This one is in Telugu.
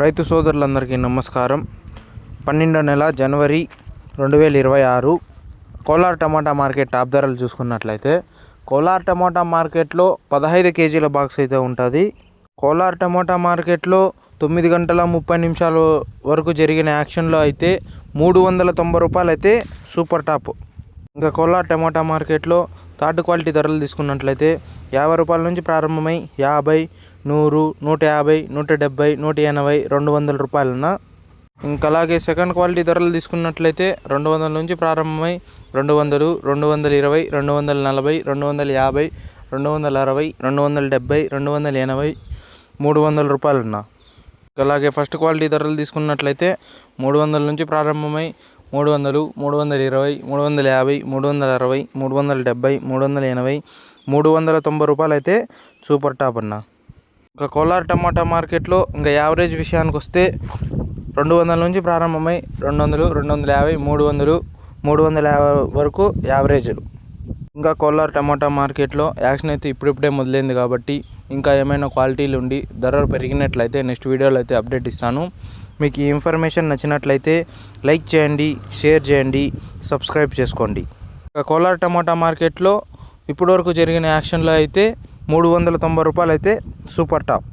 రైతు సోదరులందరికీ నమస్కారం. 12వ నెల జనవరి 2026 కోలార్ టమాటా మార్కెట్ టాప్ ధరలు చూసుకున్నట్లయితే కోలార్ టమాటా మార్కెట్లో 15 కేజీల బాక్స్ అయితే ఉంటుంది. కోలార్ టమాటా మార్కెట్లో 9 గంటల 30 నిమిషాల వరకు జరిగిన యాక్షన్లో అయితే 390 రూపాయలు అయితే సూపర్ టాప్. ఇంకా కోలార్ టమాటా మార్కెట్లో థర్డ్ క్వాలిటీ ధరలు తీసుకున్నట్లయితే 50 రూపాయల నుంచి ప్రారంభమై 50, 100, 150, 170, 180, 200 రూపాయలన్న. ఇంకా అలాగే సెకండ్ క్వాలిటీ ధరలు తీసుకున్నట్లయితే 200 నుంచి ప్రారంభమై 200, 220, 240, 250, 260, 270, 280, 300 రూపాయలన్న. అలాగే ఫస్ట్ క్వాలిటీ ధరలు తీసుకున్నట్లయితే 300 నుంచి ప్రారంభమై 300, 320, 350, 360, 370, 380, 390 రూపాయలు అయితే సూపర్ టాప్ అన్న. ఇంకా కోలార్ టమాటా మార్కెట్లో ఇంకా యావరేజ్ విషయానికి వస్తే 200 నుంచి ప్రారంభమై 200, 250, 300, 350 వరకు యావరేజ్లు. ఇంకా కోలార్ టమాటా మార్కెట్లో యాక్షన్ అయితే ఇప్పుడిప్పుడే మొదలైంది కాబట్టి ఇంకా ఏమైనా క్వాలిటీలు ఉండి ధరలు పెరిగినట్లయితే నెక్స్ట్ వీడియోలో అయితే అప్డేట్ ఇస్తాను. మీకు ఈ ఇన్ఫర్మేషన్ నచ్చినట్లయితే లైక్ చేయండి, షేర్ చేయండి, సబ్స్క్రైబ్ చేసుకోండి. ఇంకా కోలార్ టమాటా మార్కెట్లో ఇప్పటివరకు జరిగిన యాక్షన్లో అయితే 390 రూపాయలు అయితే సూపర్ టాప్.